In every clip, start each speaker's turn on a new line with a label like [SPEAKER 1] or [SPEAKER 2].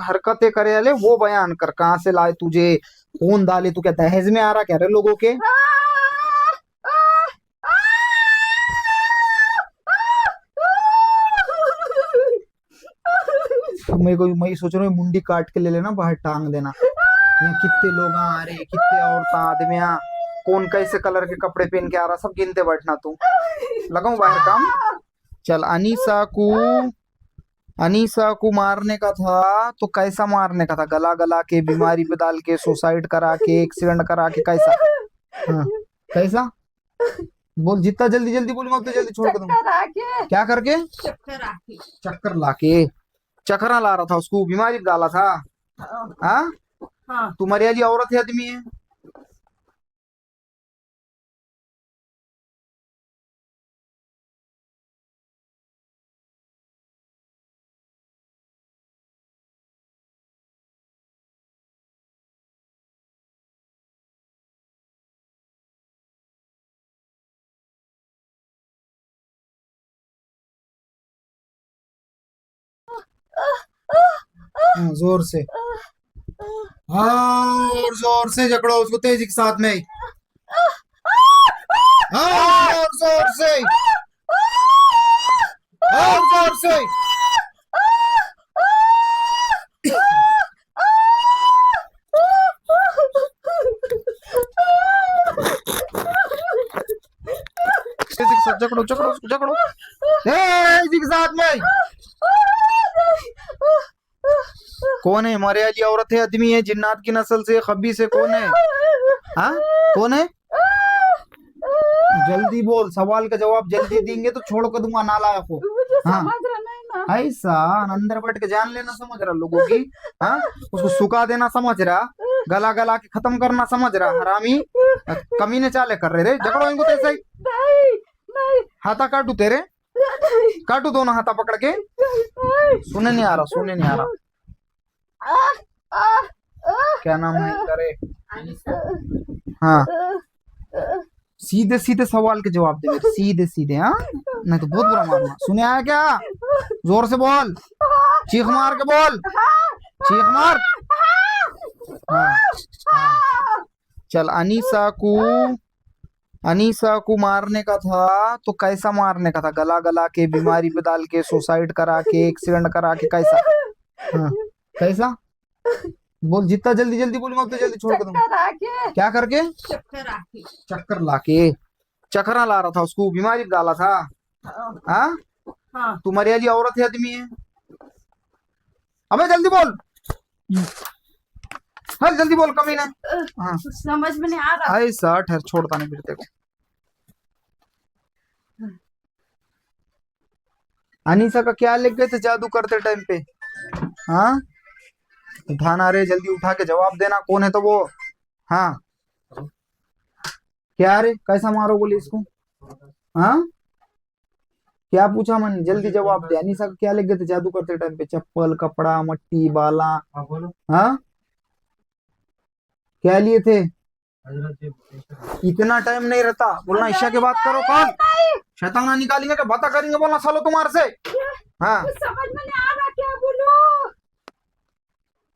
[SPEAKER 1] हरकतें करे अले वो बयान कर, कहाँ से लाए तुझे, कौन डाले, तू क्या दहेज में आ रहा क्या रे लोगों के? मैं सोच रहा हूँ मुंडी काट के ले लेना, बाहर टांग देना। यहाँ कितने लोग आ रहे, कितने औरतें आदमियां, कौन कैसे कलर के कपड़े पहन के आ रहा, सब गिनते बैठना तू। लगाऊं बाहर काम? चल, अनीसा को मारने का था तो कैसा मारने का था? गला गला के, बीमारी पे डाल के, सुसाइड करा के, एक्सीडेंट करा के, कैसा? हाँ, कैसा? बोल, जितना जल्दी जल्दी बोल, मैं उतना जल्दी छोड़ के दूंगा।
[SPEAKER 2] चक्कर आके,
[SPEAKER 1] क्या करके?
[SPEAKER 2] चक्कर आके।
[SPEAKER 1] चक्कर लाके? चक्करा ला रहा था उसको, बीमारी पे डाला था? हाँ,
[SPEAKER 2] हाँ।
[SPEAKER 1] तू मरियाली औरत है आदमी है? हाँ, जोर से। हाँ, और जोर से जकड़ो उसको, तेजी के साथ में। हाँ, और जोर से, और जोर से। तेजी के साथ जकड़ो, जकड़ो उसको, जकड़ो तेजी के साथ में। कौन है? मरियाली औरत है आदमी है? जिन्नात की नस्ल से, खब्बी से, कौन है? हाँ, कौन है? जल्दी बोल, सवाल का जवाब जल्दी देंगे तो छोड़ कर दूंगा नालायक को।
[SPEAKER 2] मुझे
[SPEAKER 1] हाँ,
[SPEAKER 2] समझ रहा नहीं ना।
[SPEAKER 1] ऐसा अंदर बैठ के जान लेना समझ रहा लोगों की? हाँ, उसको सुखा देना समझ रहा, गला गला के खत्म करना समझ रहा, हरामी कमीने चाले कर रहे रे। झगड़ो इनको तैसे ही।
[SPEAKER 2] नहीं, नहीं,
[SPEAKER 1] हाथा काटू तेरे,
[SPEAKER 2] नहीं,
[SPEAKER 1] काटू दोनों हाथा पकड़ के।
[SPEAKER 2] नहीं।
[SPEAKER 1] सुने नहीं आ रहा, सुने नहीं आ रहा। क्या नाम है करे? हाँ, सीधे सीधे सवाल के जवाब दे मेरे, सीधे सीधे। हाँ, नहीं तो बहुत बुरा मारना। सुने आया क्या? जोर से बोल, चीख मार के बोल, चीख मार। हाँ, हाँ। चल, अनीसा को मारने का था तो कैसा मारने का था? गला गला के, बीमारी पे डाल के, सुसाइड करा के, एक्सीडेंट करा के, कैसा? हाँ, कैसा? बोल, जितना जल्दी जल्दी बोलूंगा उतना जल्दी छोड़ के दूंगा।
[SPEAKER 2] चक्कर आके,
[SPEAKER 1] क्या करके?
[SPEAKER 2] चक्कर आके।
[SPEAKER 1] चक्कर लाके? चक्करा ला रहा था उसको, बीमारी पे डाला था? हाँ,
[SPEAKER 2] हाँ।
[SPEAKER 1] तू मरियाली औरत है आदमी है? अबे जल्दी बोल, हाँ जल्दी बोल, कमी ना। हाँ,
[SPEAKER 2] समझ में नहीं आ रहा।
[SPEAKER 1] ऐसा ठहर, छोड़ता नहीं फिर तेरे को। अनीसा का क्या लिख गए थे जादू करते टाइम पे? हाँ, उठाना रे, जल्दी उठा के जवाब देना, कौन है तो वो। हाँ, क्या रे, कैसा मारो बोली इसको? हाँ, क्या पूछा मैंने? जल्दी जवाब दे। अनीसा का क्या लिख गए थे जादू करते टाइम पे? चप्पल, कपड़ा, मट्टी, बाला? हाँ, क्या लिए थे? इतना टाइम नहीं रहता बोलना, ईशा के बात करो। कौन शैताना निकालेंगे, क्या बात करेंगे बोलना सालो तुम्हारे से? हाँ,
[SPEAKER 2] समझ में नहीं आ रहा, क्या बोलूं?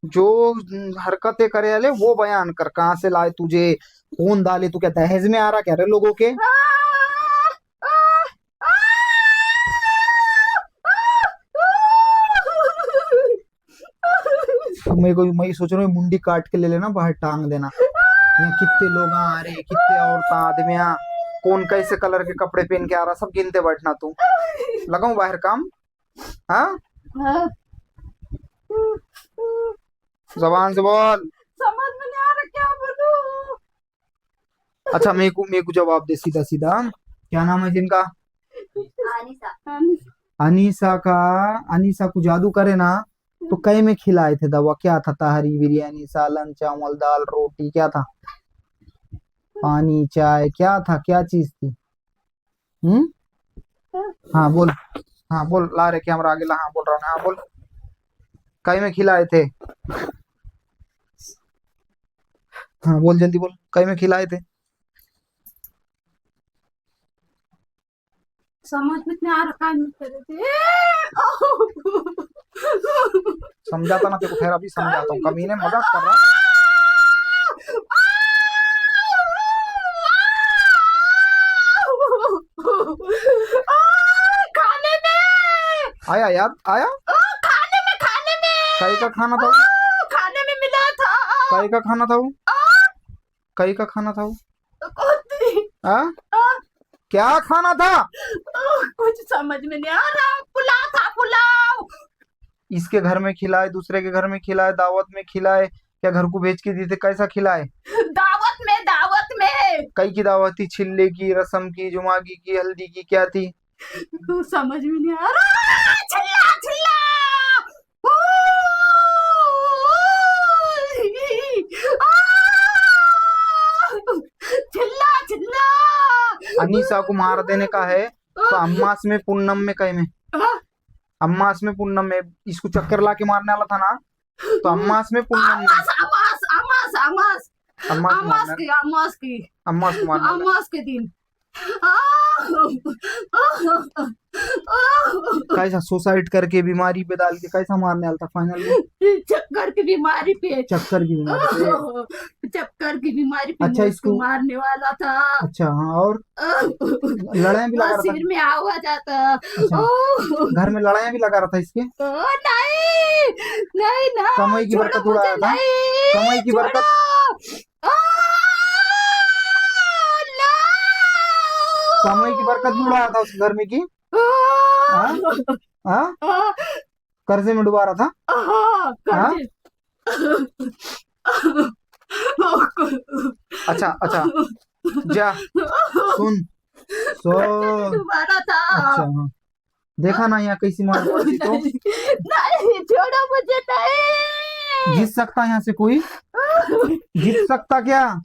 [SPEAKER 1] जो हरकतें करे अले वो बयान कर, कहाँ से लाए तुझे, कौन डाले, तू क्या दहेज में आ रहा क्या रे लोगों के? मैं सोच रहा हूँ मुंडी काट के ले लेना, बाहर टांग देना। यहाँ कितने लोग आ रहे, कितने औरतें आदमियां, कौन कैसे कलर के कपड़े पहन के आ रहा, सब गिनते बैठना तू। लगाऊं बाहर काम? हाँ, जबान से बोल।
[SPEAKER 2] समझ में नहीं आ रहा, क्या बोलूं?
[SPEAKER 1] अच्छा, मेरे को जवाब दे सीधा सीधा। क्या नाम है जिनका?
[SPEAKER 2] अनीसा।
[SPEAKER 1] अनीसा को जादू करे ना तो कई में खिलाए थे दवा? क्या था? तहरी, बिरयानी, सालन, चावल, दाल, रोटी, क्या था? पानी, चाय, क्या था? क्या चीज थी? हम्म, हाँ बोल, हाँ बोल, ला रहे कैमरा आगे ला, हाँ बोल रहा हूँ, हाँ बोल। कई में खिलाए थे? हाँ बोल, जल्दी बोल, कई में खिलाए थे?
[SPEAKER 2] समझ में नहीं आ रहा, क्या नहीं कर रहे थे।
[SPEAKER 1] समझाता ना तेरे को, ठहर अभी समझाता हूँ। कमीने मजाक कर रहा।
[SPEAKER 2] खाने में,
[SPEAKER 1] आया याद आया?
[SPEAKER 2] खाने में, खाने में,
[SPEAKER 1] कई का खाना था वो?
[SPEAKER 2] खाने में मिला था।
[SPEAKER 1] कई का खाना था वो? कई का खाना था वो? हाँ? क्या खाना था?
[SPEAKER 2] कुछ समझ में नहीं आ रहा। पुलाव था, पुलाव।
[SPEAKER 1] इसके घर में खिलाए, दूसरे के घर में खिलाए, दावत में खिलाए, क्या घर को भेज के दिए थे? कैसा खिलाए?
[SPEAKER 2] दावत में, दावत में।
[SPEAKER 1] कई की दावत थी? छिल्ले की, रस्म की, जुमागी की, हल्दी की, क्या थी?
[SPEAKER 2] कुछ समझ में नहीं आ रहा। चिल्ला चिल्ला। चिल्ला चिल्ला।
[SPEAKER 1] अनीसा को मार देने का है तो अम्मास में पूनम में कहे में, अम्मास में पूनम में। इसको चक्कर ला के मारने वाला था ना, तो अम्मास में पूनम में,
[SPEAKER 2] अमास अमास अमास अमास
[SPEAKER 1] अम्मास को
[SPEAKER 2] अमास
[SPEAKER 1] मारना,
[SPEAKER 2] की, अमास की,
[SPEAKER 1] अम्मास को मारने वाला।
[SPEAKER 2] अमास के दिन।
[SPEAKER 1] कैसा सुसाइड करके बीमारी पे डाल के कैसा मारने वाला था फाइनल में?
[SPEAKER 2] चक्कर की बीमारी पे,
[SPEAKER 1] चक्कर की बीमारी पे।
[SPEAKER 2] चक्कर की बीमारी पे
[SPEAKER 1] अच्छा,
[SPEAKER 2] मुझको
[SPEAKER 1] इसको
[SPEAKER 2] मारने वाला था।
[SPEAKER 1] अच्छा हाँ, और लड़ाई भी लगा रहा था?
[SPEAKER 2] सिर में आवाज आता।
[SPEAKER 1] अच्छा, घर में लड़ाई भी लगा रहा था इसके?
[SPEAKER 2] नहीं नहीं ना,
[SPEAKER 1] कमाई की बरकत
[SPEAKER 2] छोड़ो
[SPEAKER 1] उड़ाया
[SPEAKER 2] मुझे,
[SPEAKER 1] था?
[SPEAKER 2] नहीं,
[SPEAKER 1] कमाई की बरकत?
[SPEAKER 2] छोड़ो।
[SPEAKER 1] कमाई की बरकत भी उड़ाया था उस घर में की? हाँ? हाँ? कर्जे में डुबा रहा था? हाँ? अच्छा अच्छा, जा सुन, सो
[SPEAKER 2] दोबारा था।
[SPEAKER 1] अच्छा हाँ, देखा ना यहाँ कैसी मार पड़ती तो?
[SPEAKER 2] नहीं, छोड़ो मुझे, नहीं।
[SPEAKER 1] जीत सकता यहाँ से कोई? जीत सकता क्या?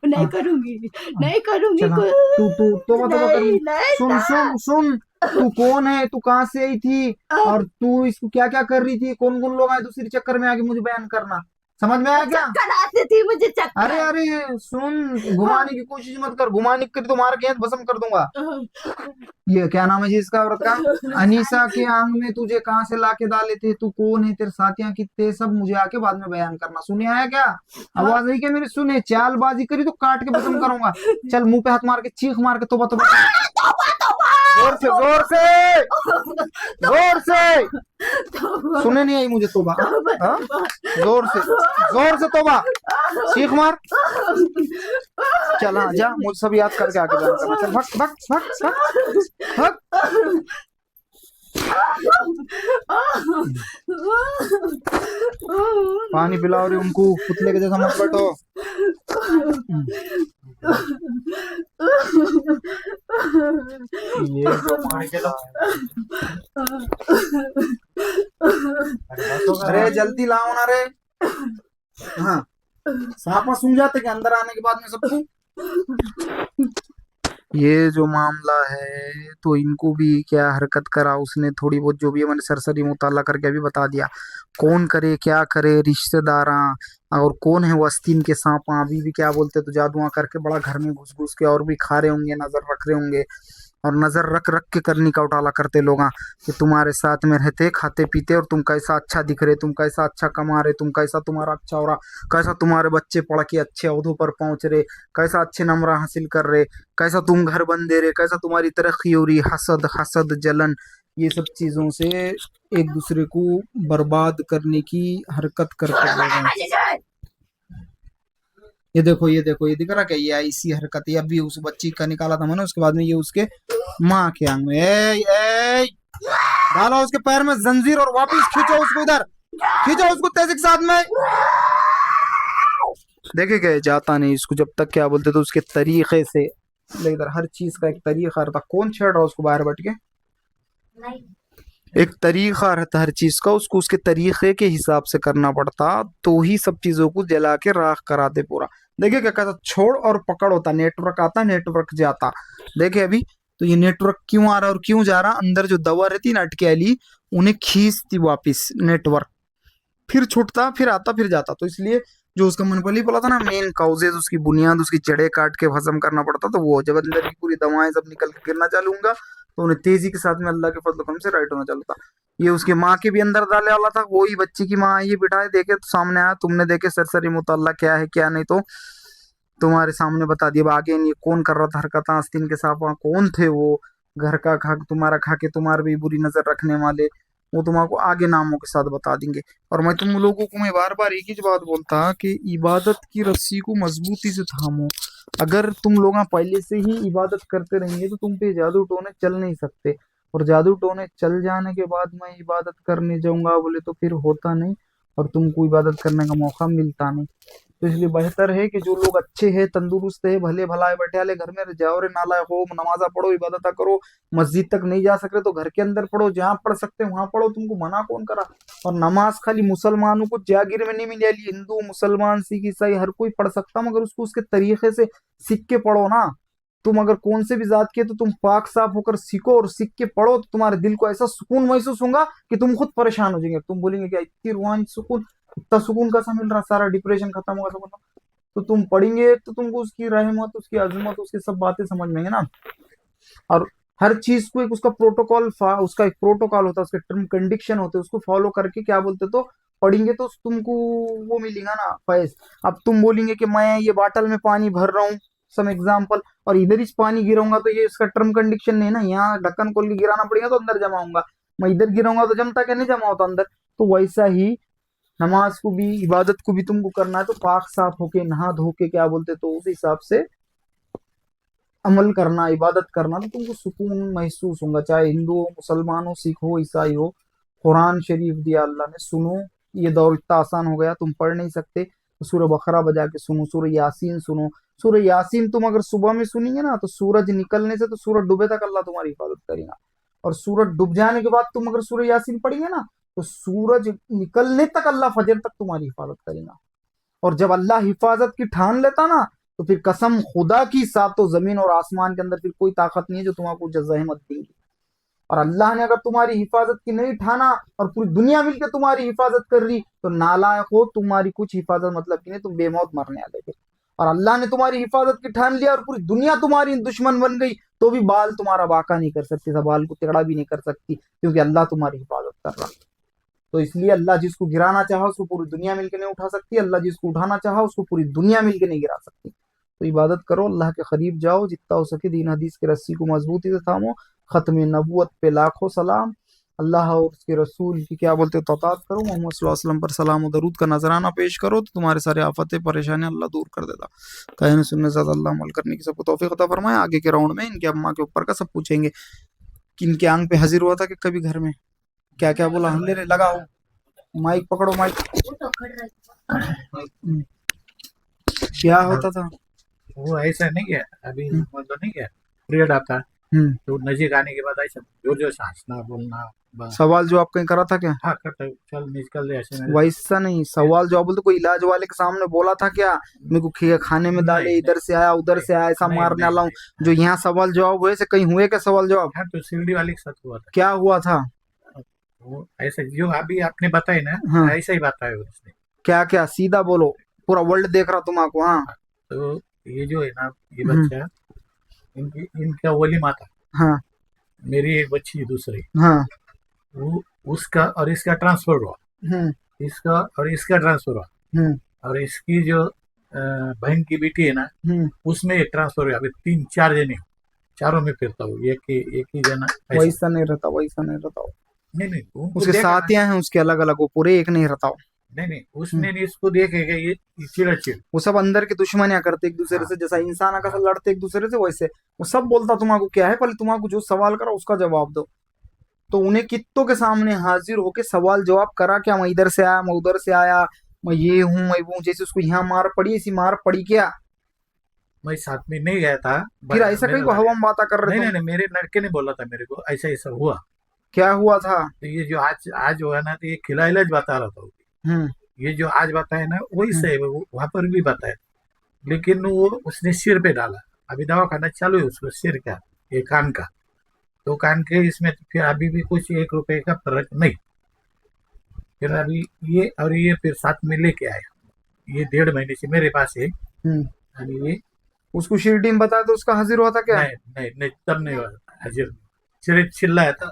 [SPEAKER 2] नहीं करूंगी, नहीं करूंगी।
[SPEAKER 1] चला, तू तू तोबा तोबा कर।
[SPEAKER 2] नहीं, नहीं,
[SPEAKER 1] सुन सुन सुन, तू कौन है? तू कहाँ से आई थी? और तू इसको क्या क्या कर रही थी? कौन कौन लोग आए दूसरे चक्कर में आके? मुझे बयान करना। समझ में आया क्या?
[SPEAKER 2] चक्कर आती थी मुझे, चक्कर।
[SPEAKER 1] अरे अरे सुन, घुमाने की कोशिश मत कर। घुमाने की तो मार के यहाँ भस्म कर दूंगा। ये क्या नाम है जी इसका औरत का? अनीसा के आंग में तुझे कहाँ से लाके डाले थे? तू कौन है? तेरे साथियां कितने? सब मुझे आके बाद में बयान करना। सुने आया क्या? आवाज आई क्या मेरी? सुने, चालबाजी करी तो काट के भस्म करूंगा। चल, मुंह पे हाथ मार के, चीख मार के तोबा तोबा। जोर से, जोर से, जोर से। सुने नहीं आई मुझे तोबा? हाँ? जोर से तोबा, चीख मार। चल हाँ, जा, मुझे सब याद करके आके बयान करना। चल भग भग भग भग भग। पानी पिलाओ रे उनको, पुतले के जैसा मत बैठो। ये तो मार के ला। अरे जल्दी लाओ ना रे। हाँ, सांपा सूंघ जाते के अंदर आने के बाद में सबको। ये जो मामला है तो इनको भी क्या हरकत करा उसने, थोड़ी बहुत जो भी है मैंने सरसरी मुताला करके अभी बता दिया। कौन करे क्या करे, रिश्तेदार और कौन है वस्तीन के सांप, अभी भी क्या बोलते तो जादुआ करके बड़ा घर में घुस घुस के और भी खा रहे होंगे, नजर रख रहे होंगे। और नजर रख रख के करनी का उटाला करते लोग कि तुम्हारे साथ में रहते खाते पीते और तुम कैसा अच्छा दिख रहे, तुम कैसा अच्छा कमा रहे, तुम कैसा तुम्हारा अच्छा हो रहा, कैसा तुम्हारे बच्चे पढ़ के अच्छे ओहदों पर पहुंच रहे, कैसा अच्छे नंबर हासिल कर रहे, कैसा तुम घर बन दे रहे, कैसा तुम्हारी तरक्की हो रही। हसद हसद जलन, ये सब चीजों से एक दूसरे को बर्बाद करने की हरकत करते लोग हैं। ये देखो, ये देखो, ये दिख रहा क्या? ये ऐसी हरकत है। अभी उस बच्ची का निकाला था मैंने, उसके बाद में ये उसके माँ के आंग में। ए डालो उसके पैर में जंजीर और वापस खींचो उसको, इधर खींचो उसको तेजी के साथ में। देखे गए जाता नहीं इसको जब तक क्या बोलते तो उसके तरीके से, इधर हर चीज का एक तरीका रहता। कौन छेड़ रहा उसको बाहर बैठ के? एक तरीका रहता हर चीज का, उसको उसके तरीके के हिसाब से करना पड़ता, तो ही सब चीजों को जला के राख कराते पूरा। देखिए क्या कहता, छोड़ और पकड़ होता, नेटवर्क आता नेटवर्क जाता। देखे अभी तो ये नेटवर्क क्यों आ रहा और क्यों जा रहा? अंदर जो दवा रहती ना अटके वाली, उन्हें खींचती वापिस नेटवर्क, फिर छूटता फिर आता फिर जाता। तो इसलिए जो उसका मनपली बोला था ना, मेन काउजेज, उसकी बुनियाद, उसकी जड़ें काट के भस्म करना पड़ता। तो वो जब अंदर की पूरी दवाएं सब निकल के गिरना चालू होगा तो उन्हें तेजी के साथ में अल्लाह के फजल करम से राइट होना चलता। ये उसकी माँ के भी अंदर डाले वाला था, वही बच्ची की माँ ये बिठाए, देखे तो सामने आया, तुमने देखे सरसरी मुतल्ला क्या है क्या नहीं, तो तुम्हारे सामने बता दिया। अब आगे नहीं कौन कर रहा था हरकत आस्तीन के साथ, वहाँ कौन थे वो, घर का खा तुम्हारा खा के तुम्हारे भी बुरी नजर रखने वाले, वो तुम्हारे आगे नामों के साथ बता देंगे। और मैं तुम लोगों को मैं बार बार एक ही बात बोलता कि इबादत की रस्सी को मजबूती से थामो। अगर तुम लोग पहले से ही इबादत करते रहेंगे तो तुम पे जादू टोने चल नहीं सकते, और जादू टोने चल जाने के बाद मैं इबादत करने जाऊंगा बोले तो फिर होता नहीं, और तुमको इबादत करने का मौका मिलता नहीं। तो इसलिए बेहतर है कि जो लोग अच्छे हैं, तंदुरुस्त है, भले भलाए बैठे वाले घर में जाओ रे नालायक हो, नमाजा पढ़ो, इबादत करो, मस्जिद तक नहीं जा सकते तो घर के अंदर पढ़ो, जहाँ पढ़ सकते वहां पढ़ो, तुमको मना कौन करा। और नमाज खाली मुसलमानों को जागिर में नहीं मिली, हिंदू मुसलमान सिख ईसाई हर कोई पढ़ सकता, मगर उसको उसके तरीके से सीख के पढ़ो ना। तुम अगर कौन से भी जात के तो तुम पाक साफ होकर सीखो और सीख के पढ़ो, तो तुम्हारे दिल को ऐसा सुकून महसूस होगा कि तुम खुद परेशान हो जाएंगे। तुम बोलेंगे क्या इतनी रूहानी सुकून, इतना सुकून कैसा मिल रहा, सारा डिप्रेशन खत्म होगा सब। तो तुम पढ़ेंगे तो तुमको उसकी रहमत, उसकी अजमत, उसकी सब बातें समझ में आएंगे ना। और हर चीज को एक उसका प्रोटोकॉल, उसका एक प्रोटोकॉल होता है, उसके टर्म कंडीशन होते हैं, उसको फॉलो करके क्या बोलते तो पढ़ेंगे तो तुमको वो मिलेगा ना फैज। अब तुम बोलेंगे कि मैं ये बाटल में पानी भर रहा हूँ सम एग्जाम्पल, और इधर ही पानी गिराऊंगा तो ये इसका टर्म कंडीशन नहीं है ना, यहाँ ढक्कन खोल के गिराना पड़ेगा तो अंदर जमा होगा, मैं इधर गिराऊंगा तो जमता क्या नहीं जमा होता अंदर। तो वैसा ही नमाज को भी, इबादत को भी तुमको करना है तो पाक साफ होके नहा धो के क्या बोलते तो उस हिसाब से अमल करना, इबादत करना, तो तुमको सुकून महसूस होगा। चाहे हिंदू हो, मुसलमान हो, सिख हो, ईसाई हो, कुरान शरीफ दिया अल्लाह ने, सुनो। ये दौर इतना आसान हो गया, तुम पढ़ नहीं सकते तो सूरह बकरा बजा के सुनो, सूरह यासीन सुनो। सूरह यासीन तुम अगर सुबह में सुनेंगे ना तो सूरज निकलने से तो सूरज डूबे तक अल्लाह तुम्हारी हिफाजत करेगा, और सूरज डूब जाने के बाद तुम अगर सूरह यासीन पढ़ेंगे ना तो सूरज निकलने तक अल्लाह फजर तक तुम्हारी हिफाजत करेगा। और जब अल्लाह हिफाजत की ठान लेता ना तो फिर कसम खुदा की, सातों जमीन और आसमान के अंदर फिर कोई ताकत नहीं है जो तुम्हारा जजहमत देगी। और अल्लाह ने अगर तुम्हारी हिफाजत की नहीं ठाना और पूरी दुनिया मिलकर तुम्हारी हिफाजत कर रही तो नालायक हो, तुम्हारी कुछ हिफाजत मतलब की नहीं, तुम बेमौत मरने वाले थे। और अल्लाह ने तुम्हारी हिफाजत की ठान लिया और पूरी दुनिया तुम्हारी दुश्मन बन गई तो भी बाल तुम्हारा बाका नहीं कर सकती, बाल को तिगड़ा भी नहीं कर सकती, क्योंकि अल्लाह तुम्हारी हिफाजत कर रहा। तो इसलिए अल्लाह जिसको गिराना चाहा उसको पूरी दुनिया मिलकर नहीं उठा सकती, अल्लाह जिसको उठाना चाहा उसको पूरी दुनिया मिलकर नहीं गिरा सकती। तो इबादत करो, अल्लाह के करीब जाओ, जितना हो सके दीन हदीस की रस्सी को मजबूती से थामो, खत्म नबूवत पे लाखों सलाम, अल्लाह और उसके रसूल की क्या बोलते तौतात करो, मोहम्मद सल्लल्लाहु अलैहि वसल्लम पर सलाम और दरूद का नजराना पेश करो, तो तुम्हारे सारे आफतें परेशानियां अल्लाह दूर कर देता। कहने सुनने से अल्लाह अमल करने की सबको तौफीक अता फरमाए। आगे के राउंड में इनके अम्मा के ऊपर का सब पूछेंगे कि इनके आंग पे हाजिर हुआ था कि कभी घर में क्या क्या बोला, हम ले लगाओ माइक पकड़ो माइक। क्या होता था
[SPEAKER 3] वो ऐसा नहीं है अभी, मतलब नहीं है पीरियड आता है तो नजीक आने के बाद ऐसा जोर जोर से हंसना बोलना, बस।
[SPEAKER 1] सवाल जो आप कहीं करा था क्या?
[SPEAKER 3] हाँ करता हूँ, चल निकल दे ऐसे मेरे।
[SPEAKER 1] वैसा नहीं, सवाल जवाब बोलते कोई इलाज वाले के सामने बोला था क्या, मेरे को खाने में डाले,
[SPEAKER 3] नहीं,
[SPEAKER 1] इधर से आया उधर से आया, ऐसा
[SPEAKER 3] नहीं,
[SPEAKER 1] मारने
[SPEAKER 3] नहीं,
[SPEAKER 1] वाला हूँ जो यहाँ सवाल जवाब हुए से कहीं हुए क्या सवाल जवाब?
[SPEAKER 3] हाँ तो शिरडी वाले के साथ हुआ था।
[SPEAKER 1] क्या हुआ था?
[SPEAKER 3] वो ऐसा जो अभी आपने बताया ना,
[SPEAKER 1] हाँ।
[SPEAKER 3] ऐसा ही बताया उसने।
[SPEAKER 1] क्या क्या सीधा बोलो, पूरा वर्ल्ड देख रहा तुम्हारा। हाँ
[SPEAKER 3] तो ये जो है ना, ये बच्चा इनका वलीमा था।
[SPEAKER 1] हाँ
[SPEAKER 3] मेरी एक बच्ची दूसरी,
[SPEAKER 1] हाँ
[SPEAKER 3] वो उसका और इसका ट्रांसफर हुआ, इसका और इसका ट्रांसफर हुआ, और इसकी जो बहन की बेटी है ना, उसमें एक ट्रांसफर हुआ। अभी 3-4 जने चारों में फिरता हूँ, एक ही जना।
[SPEAKER 1] वैसा नहीं रहता, वैसा नहीं रहता।
[SPEAKER 3] नहीं
[SPEAKER 1] उसके साथियां हैं उसके अलग अलग, वो पूरे एक नहीं रहता।
[SPEAKER 3] नहीं उसने इसको देखेगा ये चिड़
[SPEAKER 1] वो सब अंदर की दुश्मनियां करते एक दूसरे से, जैसा इंसान का लड़ते एक दूसरे से, वैसे वो सब बोलता तुम्हारा क्या है, पहले तुम्हारा जो सवाल करा उसका जवाब दो। तो उन्हें कित्तों के सामने हाजिर होके सवाल जवाब करा क्या, मैं इधर से आया, मैं उधर से आया, मैं ये हूँ मैं वो, जैसे उसको यहाँ मार पड़ी ऐसी मार पड़ी क्या?
[SPEAKER 3] मैं साथ में नहीं गया था।
[SPEAKER 1] फिर ऐसा कहीं को हवा में बात कर रहे?
[SPEAKER 3] नहीं, मेरे लड़के ने बोला था मेरे को ऐसा हुआ।
[SPEAKER 1] क्या हुआ था?
[SPEAKER 3] तो ये जो आज हुआ ना, तो ये खिला इलाज बता रहा था। ये जो आज बताया ना वही सही, वहां पर भी बताया, लेकिन वो उसने सिर पे डाला। अभी दवा खाना चालू है उसको, सिर का, ये कान का, तो कान के इसमें फिर अभी भी कुछ 1 रुपए का फर्क नहीं। फिर अभी ये और ये फिर साथ में लेके आया, ये 1.5 महीने से मेरे पास है। अभी ये
[SPEAKER 1] उसको शिरडी में बताया तो उसका हाजिर हुआ था क्या?
[SPEAKER 3] नहीं तब नहीं हुआ हाजिर। चिल्लाया था।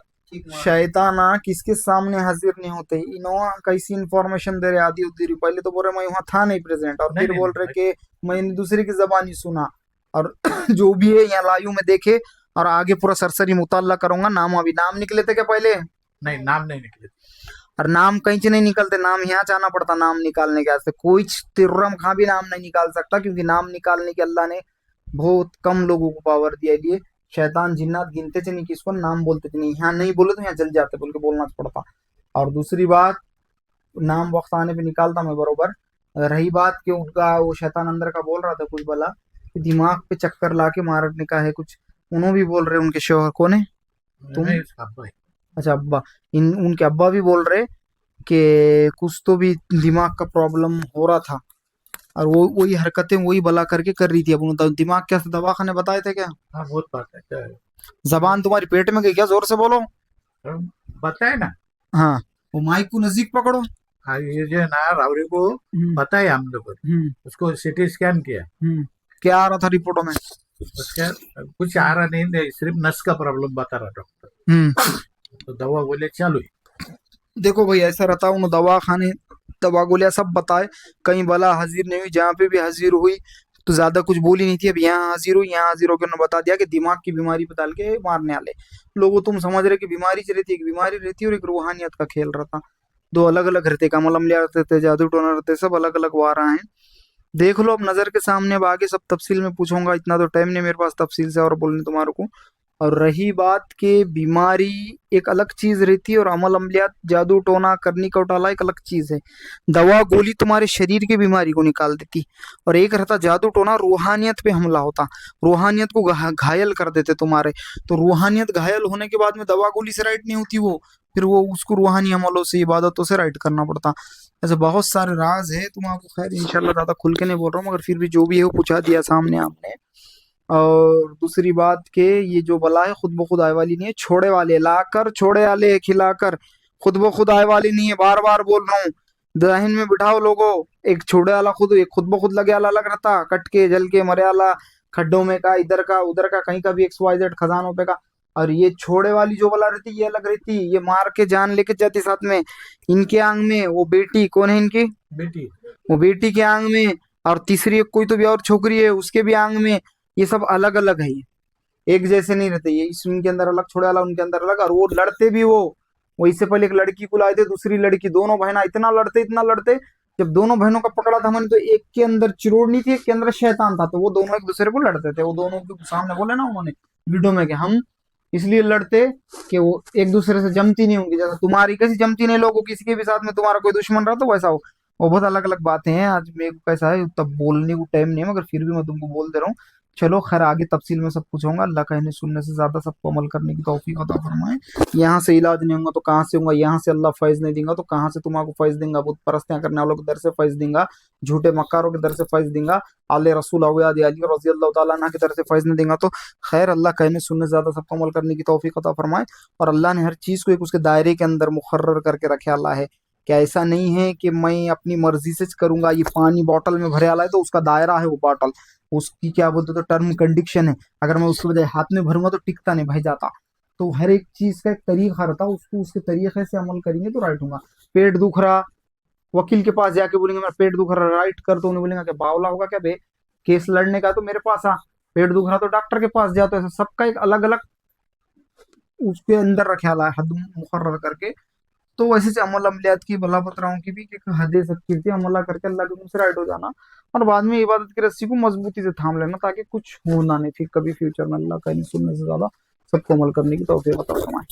[SPEAKER 1] शैताना किसके सामने हाजिर नहीं होते। इनोवा कैसी इंफॉर्मेशन दे रहे आधी उधरी, पहले तो बोल रहे मैं वहां था नहीं प्रेजेंट, और
[SPEAKER 3] नहीं,
[SPEAKER 1] फिर
[SPEAKER 3] नहीं,
[SPEAKER 1] बोल
[SPEAKER 3] नहीं,
[SPEAKER 1] रहे कि मैंने दूसरे की जबानी सुना, और जो भी है यहाँ लाइव में देखे, और आगे पूरा सरसरी मुताला करूंगा। नाम अभी नाम निकले थे क्या पहले?
[SPEAKER 3] नहीं, नाम नहीं निकले।
[SPEAKER 1] और नाम कहीं से नहीं निकलते, नाम यहाँ जाना पड़ता नाम निकालने के वास्ते। कोई तिर्रम खां भी नाम नहीं निकाल सकता, क्योंकि नाम निकालने के अल्लाह ने बहुत कम लोगों को पावर दिया है। लिए शैतान जिन्नात गिनते थे नहीं, किसको नाम बोलते थे नहीं, यहाँ नहीं बोले तो यहाँ जल जाते बोल के बोलना पड़ता। और दूसरी बात, नाम वक्त आने पे निकालता मैं बरोबर। रही बात कि उनका वो शैतान अंदर का बोल रहा था कुछ भला कि दिमाग पे चक्कर ला के मारने का है कुछ, उन्होंने भी बोल रहे उनके शोहर कौन है, तुम?
[SPEAKER 3] नहीं, उसका अब्बा है।
[SPEAKER 1] अच्छा अब्बा, इन उनके अब्बा भी बोल रहे कि कुछ तो भी दिमाग का प्रॉब्लम हो रहा था, और वो वही हरकतें वही भला करके कर रही थी। अब उन्होंने दिमाग क्या दवा खाने बताए थे क्या?
[SPEAKER 3] हाँ, बहुत बात है, क्या है?
[SPEAKER 1] जबान तुम्हारी पेट में गई क्या? जोर से बोलो।
[SPEAKER 3] बताए ना।
[SPEAKER 1] हाँ, वो माइक को नजदीक पकड़ो।
[SPEAKER 3] हाँ, ये जो है ना, रावरी को पता है हम लोग, उसको सिटी स्कैन किया।
[SPEAKER 1] क्या आ रहा था रिपोर्टों में?
[SPEAKER 3] उसका कुछ आ रहा नहीं, सिर्फ नस का प्रॉब्लम बता रहा डॉक्टर। तो दवा बोले चालू है।
[SPEAKER 1] देखो भाई ऐसा रहता, उन दवा खाने दवा गोलियां सब बताए, कहीं भला हाजिर नहीं हुई। जहाँ पे भी हाजिर हुई तो ज्यादा कुछ बोली नहीं थी। अब यहाँ हाजिर हुई, यहाँ हाजिर होकर उन्होंने बता दिया कि दिमाग की बीमारी पे डाल के मारने वाले लोगों, तुम समझ रहे कि बीमारी से रहती है, एक बीमारी रहती है और एक रूहानियत का खेल रहता। दो अलग अलग रहते, कमल अमलिया रहते थे, जादू टोना रहते, सब अलग अलग वारा हैं। देख लो अब नजर के सामने। अब आगे सब तफसील में पूछूंगा, इतना तो टाइम नहीं मेरे पास तफसील से और बोलने तुम्हारे को। और रही बात के बीमारी एक अलग चीज रहती है, और अमल अमलियात जादू टोना करनी कौटाला एक अलग चीज है। दवा गोली तुम्हारे शरीर की बीमारी को निकाल देती, और एक रहता जादू टोना रूहानियत पे हमला होता, रूहानियत को घायल कर देते तुम्हारे। तो रूहानियत घायल होने के बाद में दवा गोली से राइट नहीं होती, वो फिर वो उसको रूहानी अमलों से इबादतों से राइट करना पड़ता। ऐसे बहुत सारे राज है, तुम आपको खैर इंशाल्लाह ज्यादा खुल के नहीं बोल रहा हूँ, मगर फिर भी जो भी है वो पूछा दिया सामने आपने। और दूसरी बात के ये जो बला है खुद ब खुद आए वाली नहीं है, छोड़े वाले लाकर छोड़े वाले खिलाकर, खुद ब खुद आए वाली नहीं है। बार बार बोल रहा हूँ, दहन में बिठाओ लोगों। एक छोड़े वाला खुद, एक खुद ब खुद लगे वाला अलग रहता, कट के जल के मरे वाला, खड्डों में का, इधर का उधर का, कहीं का भी XYZ खजानों पे का। और ये छोड़े वाली जो बला रहती ये अलग रहती, ये मार के जान लेके जाती साथ में। इनके आंग में वो बेटी कौन है इनकी?
[SPEAKER 3] बेटी।
[SPEAKER 1] वो बेटी के आंग में, और तीसरी एक कोई तो भी और छोकरी है उसके भी आंग में। ये सब अलग अलग है, ये एक जैसे नहीं रहते। ये इस उनके अंदर अलग, छोड़े वाला उनके अंदर अलग। और वो लड़ते भी, वो इससे पहले एक लड़की को लाए थे, दूसरी लड़की, दोनों बहना इतना लड़ते इतना लड़ते। जब दोनों बहनों का पकड़ा था मैंने, तो एक के अंदर चिरोड़नी थी, एक के अंदर शैतान था, तो वो दोनों एक दूसरे को लड़ते थे। वो दोनों के सामने बोले ना उन्होंने वीडियो में कि हम इसलिए लड़ते कि वो एक दूसरे से जमती नहीं होंगी, जैसा तुम्हारी कैसी जमती नहीं लोगों किसी के भी साथ में, तुम्हारा कोई दुश्मन रहा तो वैसा हो। वो बहुत अलग अलग बातें हैं। आज मेरे को कैसा है तब बोलने को टाइम नहीं है, मगर फिर भी मैं तुमको बोल दे रहा हूँ। चलो खैर आगे तफसील में सब पूछूंगा। अल्लाह कहने सुनने से ज्यादा सबको अमल करने की तौफीक अता फरमाए। यहाँ से इलाज नहीं होगा तो कहाँ से होगा, यहाँ से अल्लाह फैज नहीं देगा तो कहाँ से तुम्हारा फैज देगा। बुत परस्तियां करने वालों के दर से फैज देगा, झूठे मक्कारों के दर से फैज देगा, आले रसूल औलिया अली रजी अल्लाह तआला अन्हु की तरफ से फैज नहीं देगा। तो खैर अल्लाह कहने सुनने से ज्यादा सबको अमल करने की तौफीक अता फरमाए। और अल्लाह ने हर चीज को एक उसके दायरे के अंदर मुकर्रर करके रखे अल्लाह है। क्या ऐसा नहीं है कि मैं अपनी मर्जी से करूंगा। ये पानी बॉटल में भरे वाला है तो उसका दायरा है वो बॉटल, उसकी क्या बोलते तो टर्म कंडीशन है। अगर मैं उसके बजाय हाथ में भरूंगा तो टिकता नहीं, बह जाता। तो हर एक चीज का एक तरीका रहता, उसको उसके तरीके से अमल करेंगे तो राइट होगा। पेट दुख रहा, वकील के पास जाके बोलेंगे मेरा पेट दुख रहा, राइट कर, तो उन्हें बोलेंगे कि बावला होगा क्या बे, केस लड़ने का तो मेरे पास आ। पेट दुख रहा तो डॉक्टर के पास जाओ। तो ऐसा सबका एक अलग अलग उसके अंदर रखे है हद मुकर्रर करके। तो वैसे से अमल अमलियात की भला बतराओं की भी एक हदें सबकी थी, अमला करके अल्लाह के मुंह से राइट हो जाना, और बाद में इबादत की रस्सी को मजबूती से थाम लेना, ताकि कुछ होना नहीं फिर कभी फ्यूचर में। अल्लाह का नहीं सुनने से ज्यादा सबको अमल करने की तौफीक अता फरमाए।